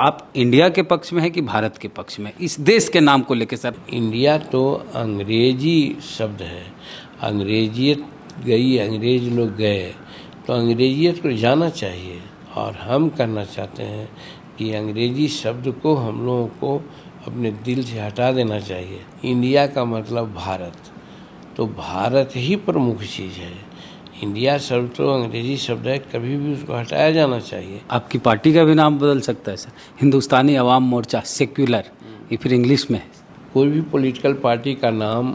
आप इंडिया के पक्ष में है कि भारत के पक्ष में, इस देश के नाम को लेकर सर? इंडिया तो अंग्रेजी शब्द है, अंग्रेजियत गई, अंग्रेज लोग गए, तो अंग्रेजियत को जाना चाहिए। और हम कहना चाहते हैं कि अंग्रेजी शब्द को हम लोगों को अपने दिल से हटा देना चाहिए। इंडिया का मतलब भारत, तो भारत ही प्रमुख चीज़ है। इंडिया शब्द तो अंग्रेजी शब्द है, कभी भी उसको हटाया जाना चाहिए। आपकी पार्टी का भी नाम बदल सकता है सर, हिंदुस्तानी अवाम मोर्चा सेक्युलर, ये फिर इंग्लिश में है। कोई भी पॉलिटिकल पार्टी का नाम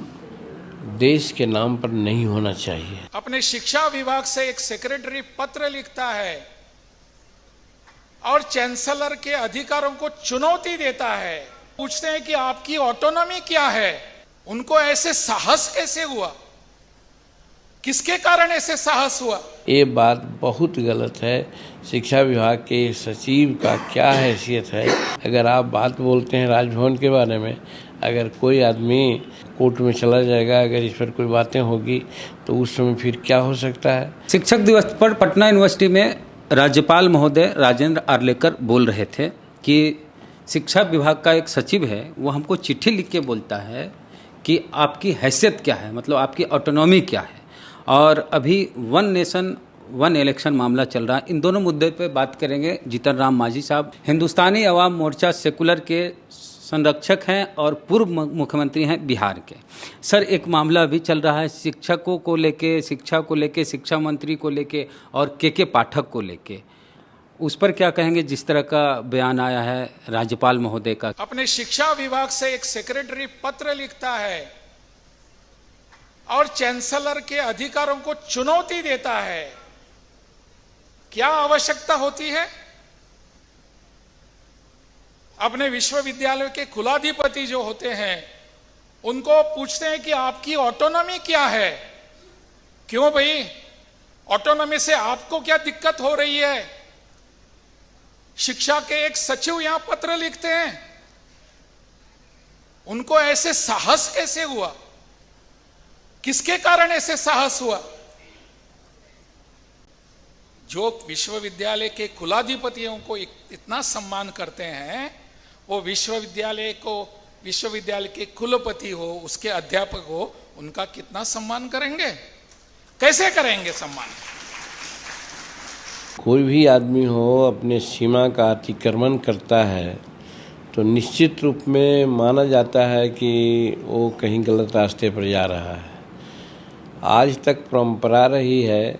देश के नाम पर नहीं होना चाहिए। अपने शिक्षा विभाग से एक सेक्रेटरी पत्र लिखता है और चांसलर के अधिकारों को चुनौती देता है, पूछते हैं कि आपकी ऑटोनॉमी क्या है। उनको ऐसे साहस कैसे हुआ, किसके कारण ऐसे साहस हुआ? ये बात बहुत गलत है। शिक्षा विभाग के सचिव का क्या हैसियत है? अगर आप बात बोलते हैं राजभवन के बारे में, अगर कोई आदमी कोर्ट में चला जाएगा, अगर इस पर कोई बातें होगी तो उस समय फिर क्या हो सकता है? शिक्षक दिवस पर पटना यूनिवर्सिटी में राज्यपाल महोदय राजेंद्र आर्लेकर बोल रहे थे कि शिक्षा विभाग का एक सचिव है, वो हमको चिट्ठी लिख के बोलता है कि आपकी हैसियत क्या है, मतलब आपकी ऑटोनॉमी क्या है। और अभी वन नेशन वन इलेक्शन मामला चल रहा है, इन दोनों मुद्दे पे बात करेंगे। जीतन राम मांझी साहब हिंदुस्तानी अवाम मोर्चा सेकुलर के संरक्षक हैं और पूर्व मुख्यमंत्री हैं बिहार के। सर, एक मामला अभी चल रहा है शिक्षकों को लेके, शिक्षा को लेके, शिक्षा मंत्री को लेके और के पाठक को लेके, उस पर क्या कहेंगे? जिस तरह का बयान आया है राज्यपाल महोदय का। अपने शिक्षा विभाग से एक सेक्रेटरी पत्र लिखता है और चांसलर के अधिकारों को चुनौती देता है। क्या आवश्यकता होती है? अपने विश्वविद्यालय के कुलाधिपति जो होते हैं उनको पूछते हैं कि आपकी ऑटोनॉमी क्या है। क्यों भाई, ऑटोनॉमी से आपको क्या दिक्कत हो रही है? शिक्षा के एक सचिव यहां पत्र लिखते हैं, उनको ऐसे साहस कैसे हुआ, किसके कारण ऐसे साहस हुआ? जो विश्वविद्यालय के कुलाधिपतियों को इतना सम्मान करते हैं, वो विश्वविद्यालय के कुलपति हो, उसके अध्यापक हो, उनका कितना सम्मान करेंगे? कैसे करेंगे सम्मान? कोई भी आदमी हो अपने सीमा का अतिक्रमण करता है तो निश्चित रूप में माना जाता है कि वो कहीं गलत रास्ते पर जा रहा है। आज तक परंपरा रही है,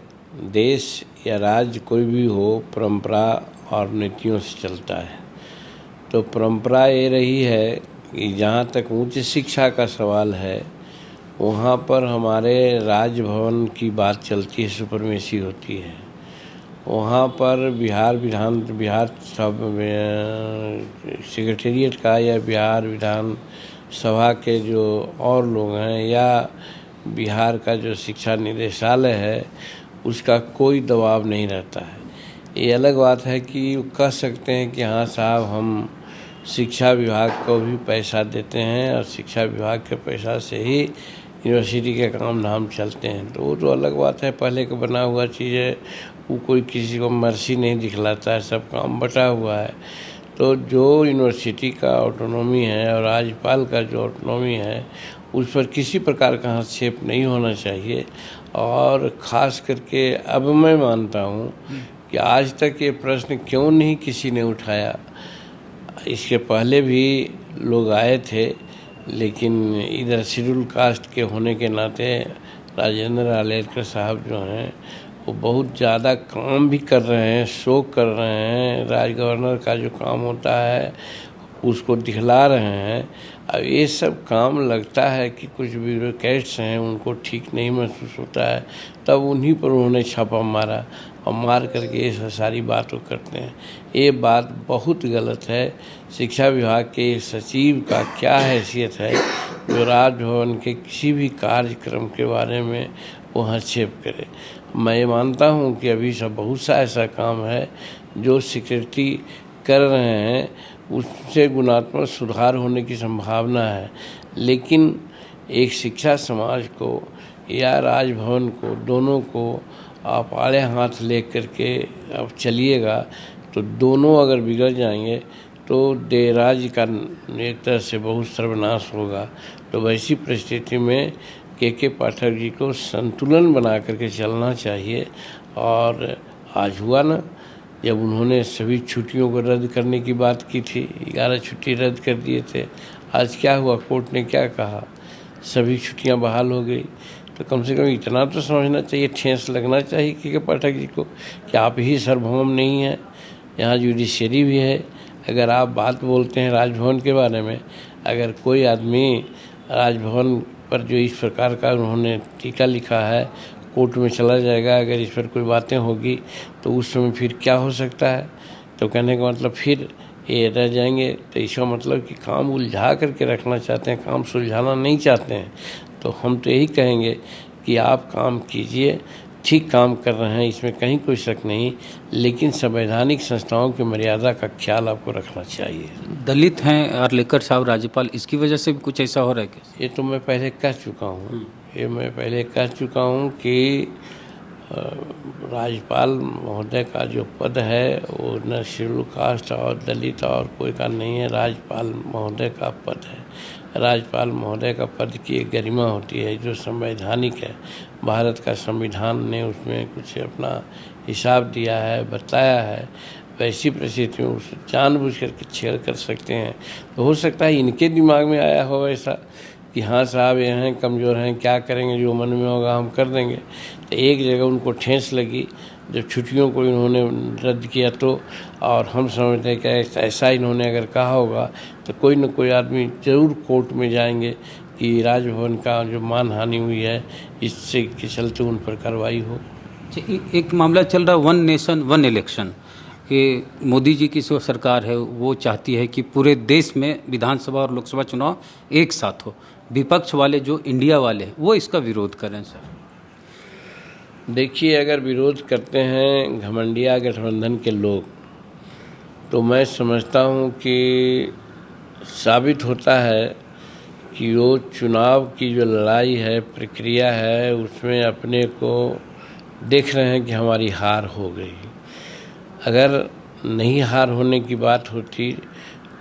देश या राज्य कोई भी हो परंपरा और नीतियों से चलता है। तो परंपरा ये रही है कि जहाँ तक उच्च शिक्षा का सवाल है वहाँ पर हमारे राजभवन की बात चलती है, सुपरमेसी होती है। वहाँ पर बिहार सेक्रेटेरिएट का या बिहार विधान सभा के जो और लोग हैं या बिहार का जो शिक्षा निदेशालय है उसका कोई दबाव नहीं रहता है। ये अलग बात है कि कह सकते हैं कि हाँ साहब, हम शिक्षा विभाग को भी पैसा देते हैं और शिक्षा विभाग के पैसा से ही यूनिवर्सिटी के काम धाम चलते हैं, तो वो तो अलग बात है। पहले का बना हुआ चीज़ है, वो कोई किसी को मर्जी नहीं दिखलाता है, सब काम बटा हुआ है। तो जो यूनिवर्सिटी का ऑटोनॉमी है और राज्यपाल का जो ऑटोनॉमी है उस पर किसी प्रकार का हस्तक्षेप नहीं होना चाहिए। और ख़ास करके अब मैं मानता हूँ कि आज तक ये प्रश्न क्यों नहीं किसी ने उठाया। इसके पहले भी लोग आए थे, लेकिन इधर शेड्यूल कास्ट के होने के नाते राजेंद्र आर्लेकर साहब जो हैं वो बहुत ज़्यादा काम भी कर रहे हैं, शो कर रहे हैं। राज गवर्नर का जो काम होता है उसको दिखला रहे हैं। अब ये सब काम लगता है कि कुछ ब्यूरोक्रेट्स हैं उनको ठीक नहीं महसूस होता है, तब उन्हीं पर उन्होंने छापा मारा और मार करके ये सारी बातों करते हैं। ये बात बहुत गलत है। शिक्षा विभाग के सचिव का क्या हैसियत है जो राजभवन के किसी भी कार्यक्रम के बारे में वो हस्तक्षेप करे? मैं मानता हूँ कि अभी सब बहुत सा ऐसा काम है जो सेक्रेटरी कर रहे हैं, उससे गुणात्मक सुधार होने की संभावना है। लेकिन एक शिक्षा समाज को या राजभवन को, दोनों को आप आड़े हाथ ले करके अब चलिएगा तो दोनों अगर बिगड़ जाएंगे तो राज्य का एक तरह से बहुत सर्वनाश होगा। तो वैसी परिस्थिति में के पाठक जी को संतुलन बना करके चलना चाहिए। और आज हुआ ना, जब उन्होंने सभी छुट्टियों को रद्द करने की बात की थी, 11 छुट्टी रद्द कर दिए थे, आज क्या हुआ, कोर्ट ने क्या कहा, सभी छुट्टियां बहाल हो गई। तो कम से कम इतना तो समझना चाहिए, ठेस लगना चाहिए के पाठक जी को कि आप ही सार्वभौम नहीं हैं, यहाँ जुडिशरी भी है। अगर आप बात बोलते हैं राजभवन के बारे में, अगर कोई आदमी राजभवन पर जो इस प्रकार का उन्होंने टीका लिखा है, कोर्ट में चला जाएगा, अगर इस पर कोई बातें होगी तो उस समय फिर क्या हो सकता है। तो कहने का मतलब फिर ये रह जाएंगे। तो इसका मतलब कि काम उलझा करके रखना चाहते हैं, काम सुलझाना नहीं चाहते हैं। तो हम तो यही कहेंगे कि आप काम कीजिए, ठीक काम कर रहे हैं, इसमें कहीं कोई शक नहीं, लेकिन संवैधानिक संस्थाओं की मर्यादा का ख्याल आपको रखना चाहिए। दलित हैं आर्लेकर साहब राज्यपाल, इसकी वजह से भी कुछ ऐसा हो रहा है क्या? ये तो मैं पहले कह चुका हूँ कि राज्यपाल महोदय का जो पद है वो न शेड्यूल कास्ट और दलित और कोई का नहीं है, राज्यपाल महोदय का पद है। राज्यपाल महोदय का पद की एक गरिमा होती है जो संवैधानिक है। भारत का संविधान ने उसमें कुछ अपना हिसाब दिया है, बताया है। वैसी परिस्थिति में उसे जानबूझ करके छेड़ कर सकते हैं। तो हो सकता है इनके दिमाग में आया हो ऐसा कि हाँ साहब ये हैं, कमज़ोर हैं, क्या करेंगे, जो मन में होगा हम कर देंगे। तो एक जगह उनको ठेस लगी जब छुट्टियों को इन्होंने रद्द किया तो, और हम समझते हैं कि ऐसा इन्होंने अगर कहा होगा तो कोई न कोई आदमी ज़रूर कोर्ट में जाएंगे कि राजभवन का जो मानहानि हुई है इससे के चलते उन पर कार्रवाई हो। एक मामला चल रहा, वन नेशन वन इलेक्शन, कि मोदी जी की जो सरकार है वो चाहती है कि पूरे देश में विधानसभा और लोकसभा चुनाव एक साथ हो। विपक्ष वाले जो इंडिया वाले वो इसका विरोध करें सर। देखिए, अगर विरोध करते हैं घमंडिया गठबंधन के लोग, तो मैं समझता हूँ कि साबित होता है कि वो चुनाव की जो लड़ाई है, प्रक्रिया है, उसमें अपने को देख रहे हैं कि हमारी हार हो गई। अगर नहीं हार होने की बात होती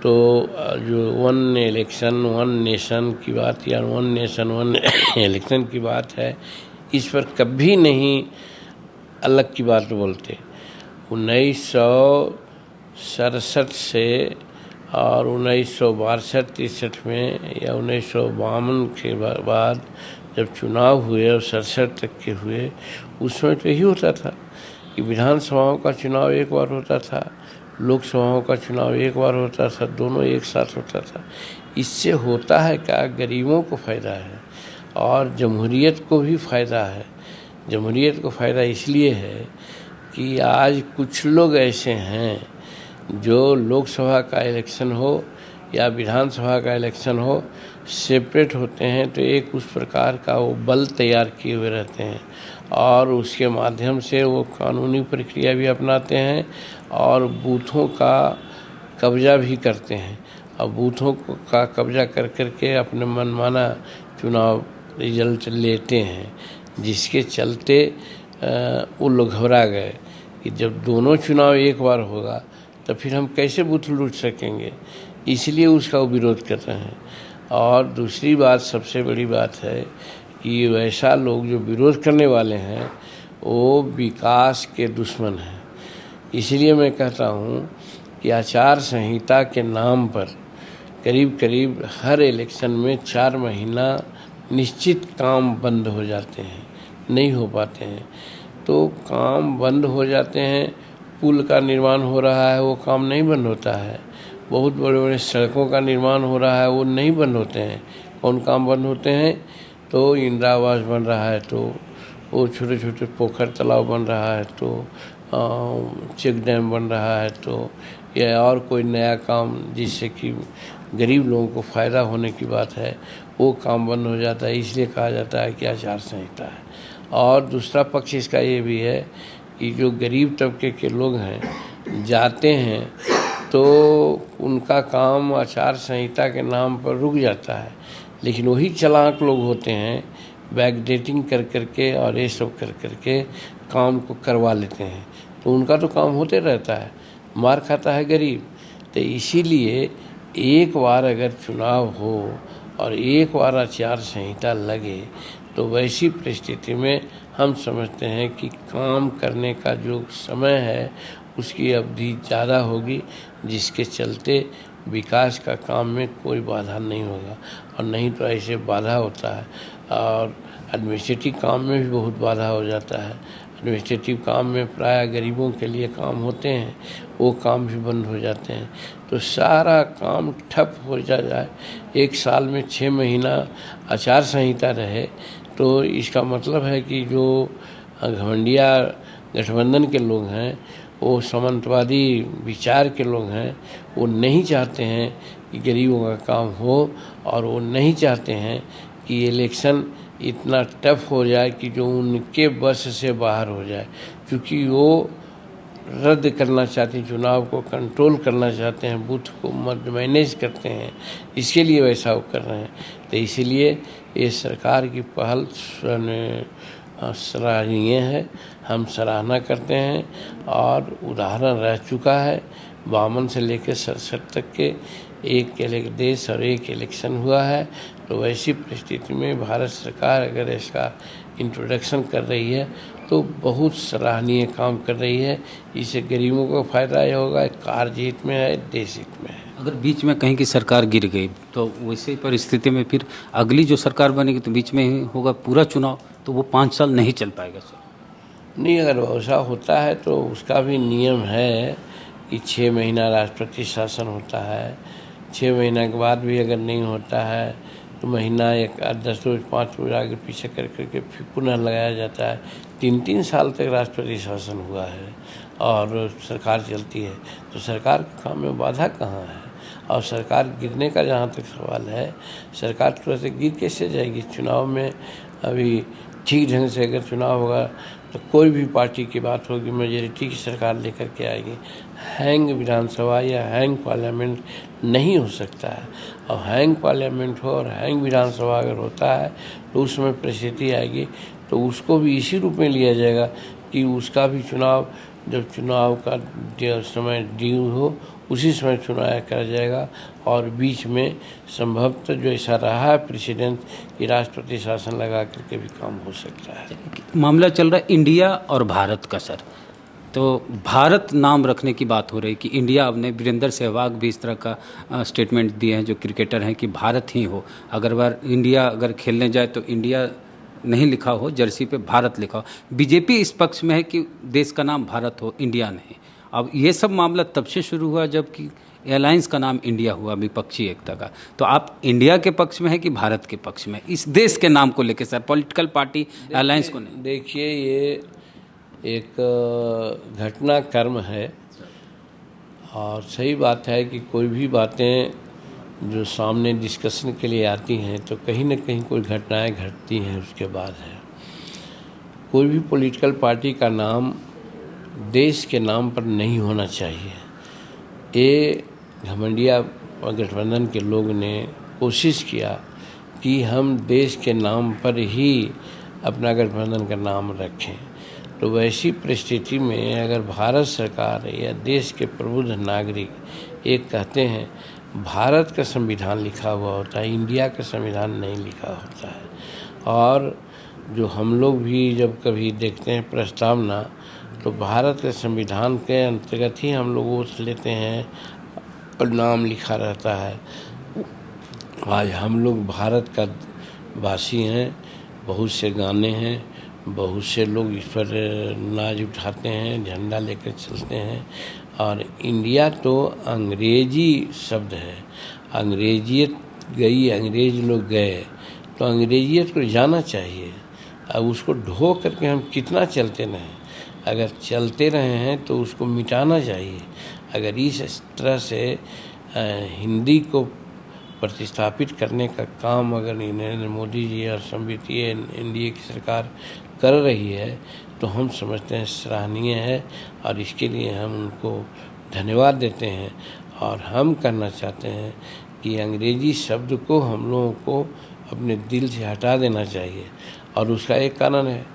तो जो वन इलेक्शन वन नेशन की बात या वन नेशन वन इलेक्शन की बात है, इस पर कभी नहीं अलग की बात बोलते। 1967 से और 1962-63 में या 1952 के बाद जब चुनाव हुए और 67 तक के हुए, उस समय तो यही होता था कि विधानसभाओं का चुनाव एक बार होता था, लोकसभाओं का चुनाव एक बार होता था, दोनों एक साथ होता था। इससे होता है क्या, गरीबों को फ़ायदा है और जमहूरियत को भी फ़ायदा है। जमहूरियत को फ़ायदा इसलिए है कि आज कुछ लोग ऐसे हैं जो लोकसभा का इलेक्शन हो या विधानसभा का इलेक्शन हो, सेपरेट होते हैं, तो एक उस प्रकार का वो बल तैयार किए हुए रहते हैं और उसके माध्यम से वो कानूनी प्रक्रिया भी अपनाते हैं और बूथों का कब्जा भी करते हैं और बूथों का कब्जा कर करके अपने मनमाना चुनाव रिजल्ट लेते हैं, जिसके चलते वो लोग घबरा गए कि जब दोनों चुनाव एक बार होगा तो फिर हम कैसे बूथ लूट सकेंगे, इसलिए उसका वो विरोध कर रहे हैं। और दूसरी बात, सबसे बड़ी बात है कि वैसा लोग जो विरोध करने वाले हैं वो विकास के दुश्मन हैं। इसलिए मैं कहता हूँ कि आचार संहिता के नाम पर करीब करीब हर इलेक्शन में 4 महीना निश्चित काम बंद हो जाते हैं, नहीं हो पाते हैं। तो काम बंद हो जाते हैं, पुल का निर्माण हो रहा है वो काम नहीं बंद होता है, बहुत बड़े बड़े सड़कों का निर्माण हो रहा है वो नहीं बंद होते हैं। कौन काम बंद होते हैं? तो इंदिरा आवास बन रहा है, तो वो छोटे छोटे पोखर तालाब बन रहा है, तो चेक डैम बन रहा है, तो या और कोई नया काम जिससे कि गरीब लोगों को फ़ायदा होने की बात है, वो काम बंद हो जाता है। इसलिए कहा जाता है कि आचार संहिता है। और दूसरा पक्ष इसका ये भी है कि जो गरीब तबके के लोग हैं जाते हैं तो उनका काम आचार संहिता के नाम पर रुक जाता है, लेकिन वही चालाक लोग होते हैं बैकडेटिंग कर करके और ये सब कर करके काम को करवा लेते हैं, तो उनका तो काम होते रहता है। मार खाता है गरीब, तो इसीलिए एक बार अगर चुनाव हो और एक बार आचार संहिता लगे तो वैसी परिस्थिति में हम समझते हैं कि काम करने का जो समय है उसकी अवधि ज़्यादा होगी, जिसके चलते विकास का काम में कोई बाधा नहीं होगा। और नहीं तो ऐसे बाधा होता है और एडमिनिस्ट्रेटिव काम में भी बहुत बाधा हो जाता है। एडमिनिस्ट्रेटिव काम में प्राय गरीबों के लिए काम होते हैं, वो काम भी बंद हो जाते हैं। तो सारा काम ठप हो जाए, एक साल में 6 महीना आचार संहिता रहे, तो इसका मतलब है कि जो घमंडिया गठबंधन के लोग हैं, वो सामंतवादी विचार के लोग हैं, वो नहीं चाहते हैं कि गरीबों का काम हो और वो नहीं चाहते हैं कि इलेक्शन इतना टफ हो जाए कि जो उनके बस से बाहर हो जाए, क्योंकि वो रद्द करना चाहते हैं, चुनाव को कंट्रोल करना चाहते हैं, बूथ को मैनेज करते हैं, इसके लिए वैसा वो कर रहे हैं। तो इसीलिए ये सरकार की पहल सराहनीय है, हम सराहना करते हैं। और उदाहरण रह चुका है, 52 से लेकर 67 तक के एक देश और एक इलेक्शन हुआ है। तो वैसी परिस्थिति में भारत सरकार अगर इसका इंट्रोडक्शन कर रही है तो बहुत सराहनीय काम कर रही है। इससे गरीबों को फायदा ही होगा, कार्य हित में है, देश हित में है। अगर बीच में कहीं की सरकार गिर गई तो वैसे परिस्थिति में फिर अगली जो सरकार बनेगी तो बीच में ही होगा पूरा चुनाव, तो वो 5 साल नहीं चल पाएगा सर। नहीं, अगर वैसा होता है तो उसका भी नियम है कि 6 महीना राष्ट्रपति शासन होता है। 6 महीना के बाद भी अगर नहीं होता है तो महीना 10 रोज 5 रोज आगे पीछे कर करके फिर पुनः लगाया जाता है। 3-3 साल तक राष्ट्रपति शासन हुआ है और सरकार चलती है, तो सरकार के काम में बाधा कहाँ है। और सरकार गिरने का जहाँ तक सवाल है, सरकार तुरंत गिर कैसे जाएगी। चुनाव में अभी ठीक ढंग से अगर चुनाव होगा तो कोई भी पार्टी की बात होगी, मेजॉरिटी की सरकार लेकर के आएगी। हैंग विधानसभा या हैंग पार्लियामेंट नहीं हो सकता है। और हैंग पार्लियामेंट हो और हैंग विधानसभा अगर होता है तो उस समय परिस्थिति आएगी तो उसको भी इसी रूप में लिया जाएगा कि उसका भी चुनाव, जब चुनाव का जो समय ड्यू हो उसी समय चुनाव करा जाएगा। और बीच में संभवतः जो ऐसा रहा है प्रेसिडेंट कि राष्ट्रपति शासन लगा करके भी काम हो सकता है। मामला चल रहा है इंडिया और भारत का सर, तो भारत नाम रखने की बात हो रही कि इंडिया। अब ने वीरेंद्र सहवाग भी इस तरह का स्टेटमेंट दिए हैं जो क्रिकेटर हैं कि भारत ही हो, अगर बार इंडिया अगर खेलने जाए तो इंडिया नहीं लिखा हो, जर्सी पे भारत लिखा हो। बीजेपी इस पक्ष में है कि देश का नाम भारत हो, इंडिया नहीं। अब ये सब मामला तब से शुरू हुआ जबकि एयरलाइंस का नाम इंडिया हुआ, विपक्षी एकता का। तो आप इंडिया के पक्ष में है कि भारत के पक्ष में इस देश के नाम को लेकर सर, पॉलिटिकल पार्टी एयरलाइंस को नहीं? देखिए, ये एक घटनाक्रम है और सही बात है कि कोई भी बातें जो सामने डिस्कशन के लिए आती हैं तो कहीं न कहीं कोई घटनाएं घटती हैं उसके बाद है। कोई भी पॉलिटिकल पार्टी का नाम देश के नाम पर नहीं होना चाहिए। ये घमंडिया गठबंधन के लोग ने कोशिश किया कि हम देश के नाम पर ही अपना गठबंधन का नाम रखें। तो वैसी परिस्थिति में अगर भारत सरकार या देश के प्रबुद्ध नागरिक एक कहते हैं, भारत का संविधान लिखा हुआ होता है, इंडिया का संविधान नहीं लिखा होता है। और जो हम लोग भी जब कभी देखते हैं प्रस्तावना तो भारत के संविधान के अंतर्गत ही हम लोग वो लेते हैं और नाम लिखा रहता है। आज हम लोग भारत का वासी हैं, बहुत से गाने हैं, बहुत से लोग इस पर नाच उठाते हैं, झंडा लेकर चलते हैं। और इंडिया तो अंग्रेजी शब्द है, अंग्रेजियत गई, अंग्रेज लोग गए, तो अंग्रेजियत को जाना चाहिए। अब उसको ढो करके हम कितना चलते रहें, अगर चलते रहे हैं तो उसको मिटाना चाहिए। अगर इस तरह से हिंदी को प्रतिस्थापित करने का काम अगर नरेंद्र मोदी जी और संविधान एनडीए की सरकार कर रही है तो हम समझते हैं सराहनीय है और इसके लिए हम उनको धन्यवाद देते हैं। और हम कहना चाहते हैं कि अंग्रेजी शब्द को हम लोगों को अपने दिल से हटा देना चाहिए। और उसका एक कारण है,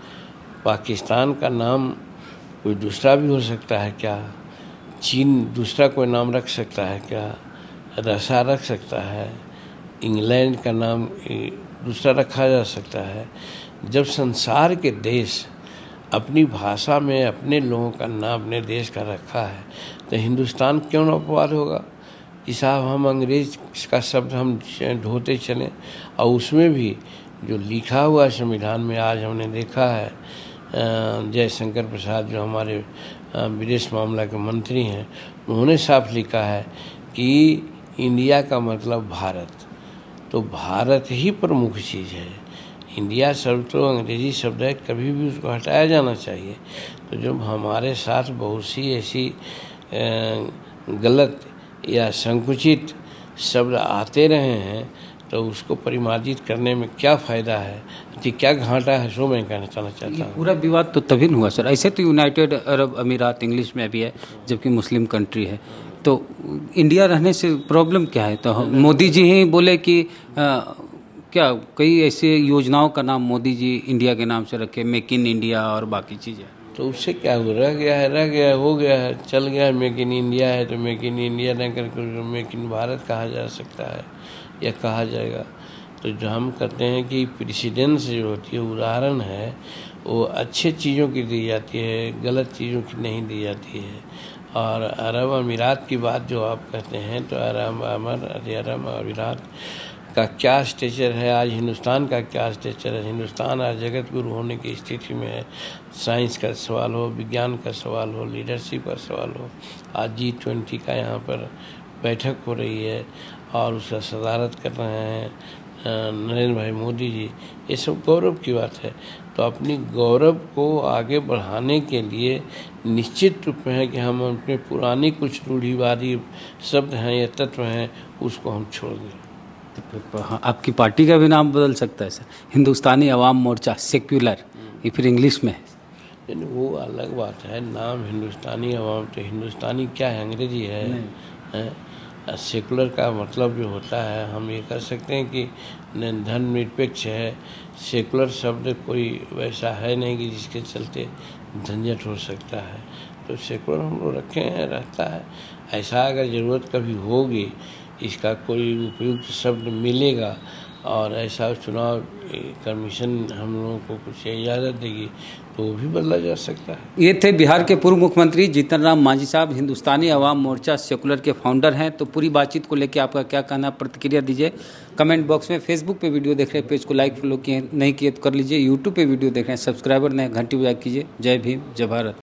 पाकिस्तान का नाम कोई दूसरा भी हो सकता है क्या? चीन दूसरा कोई नाम रख सकता है क्या? रशिया रख सकता है? इंग्लैंड का नाम दूसरा रखा जा सकता है? जब संसार के देश अपनी भाषा में अपने लोगों का नाम अपने देश का रखा है तो हिंदुस्तान क्यों ना अपवाद होगा कि साहब हम अंग्रेज का शब्द हम ढोते चलें? और उसमें भी जो लिखा हुआ संविधान में आज हमने देखा है, जयशंकर प्रसाद जो हमारे विदेश मामला के मंत्री हैं, उन्होंने साफ लिखा है कि इंडिया का मतलब भारत, तो भारत ही प्रमुख चीज़ है। इंडिया शब्द तो अंग्रेजी शब्द है, कभी भी उसको हटाया जाना चाहिए। तो जब हमारे साथ बहुत सी ऐसी गलत या संकुचित शब्द आते रहे हैं तो उसको परिमार्जित करने में क्या फ़ायदा है, कि क्या घाटा है, सो मैं कहना चाहता हूँ। पूरा विवाद तो तभी हुआ सर। ऐसे तो यूनाइटेड अरब अमीरात इंग्लिश में भी है, जबकि मुस्लिम कंट्री है, तो इंडिया रहने से प्रॉब्लम क्या है? तो मोदी जी ही बोले कि क्या कई ऐसे योजनाओं का नाम मोदी जी इंडिया के नाम से रखे, मेक इन इंडिया और बाकी चीज़ें, तो उससे क्या हो रह गया है, हो गया है, चल गया है। मेक इन इंडिया है तो मेक इन इंडिया नहीं करके मेक इन भारत कहा जा सकता है या कहा जाएगा। तो जो हम कहते हैं कि प्रेसिडेंस जो होती है, उदाहरण है, वो अच्छे चीज़ों की दी जाती है, गलत चीज़ों की नहीं दी जाती है। और अरब अमीरात की बात जो आप कहते हैं, तो अरब अमीरात का क्या स्टेचर है, आज हिंदुस्तान का क्या स्टेचर है? हिंदुस्तान आज जगत गुरु होने की स्थिति में है। साइंस का सवाल हो, विज्ञान का सवाल हो, लीडरशिप का सवाल हो, आज G20 का यहाँ पर बैठक हो रही है और उसका सदारत कर रहे हैं नरेंद्र भाई मोदी जी। ये सब गौरव की बात है। तो अपनी गौरव को आगे बढ़ाने के लिए निश्चित रूप में है कि हम अपने पुरानी कुछ रूढ़िवादी शब्द हैं या तत्व हैं, उसको हम छोड़ दें। तो हाँ, आपकी पार्टी का भी नाम बदल सकता है सर, हिंदुस्तानी अवाम मोर्चा सेक्युलर, ये फिर इंग्लिश में है। यानी वो अलग बात है, नाम हिंदुस्तानी अवाम, तो हिंदुस्तानी क्या है, अंग्रेजी है? सेकुलर का मतलब जो होता है, हम ये कह सकते हैं कि धर्मनिरपेक्ष है। सेकुलर शब्द कोई वैसा है नहीं कि जिसके चलते झंझट हो सकता है, तो सेकुलर हम लोग रखे हैं, रहता है। ऐसा अगर ज़रूरत कभी होगी, इसका कोई उपयुक्त शब्द मिलेगा और ऐसा चुनाव कमीशन हम लोगों को कुछ इजाज़त देगी तो वो भी बदला जा सकता है। ये थे बिहार के पूर्व मुख्यमंत्री जीतन राम मांझी साहब, हिंदुस्तानी अवाम मोर्चा सेकुलर के फाउंडर हैं। तो पूरी बातचीत को लेकर आपका क्या कहना, प्रतिक्रिया दीजिए कमेंट बॉक्स में। फेसबुक पे वीडियो देख रहे हैं, पेज को लाइक फॉलो किए नहीं किए तो कर लीजिए। यूट्यूब पे वीडियो देख रहे हैं, सब्सक्राइबर नहीं, घंटी बजा कीजिए। जय भीम, जय भारत।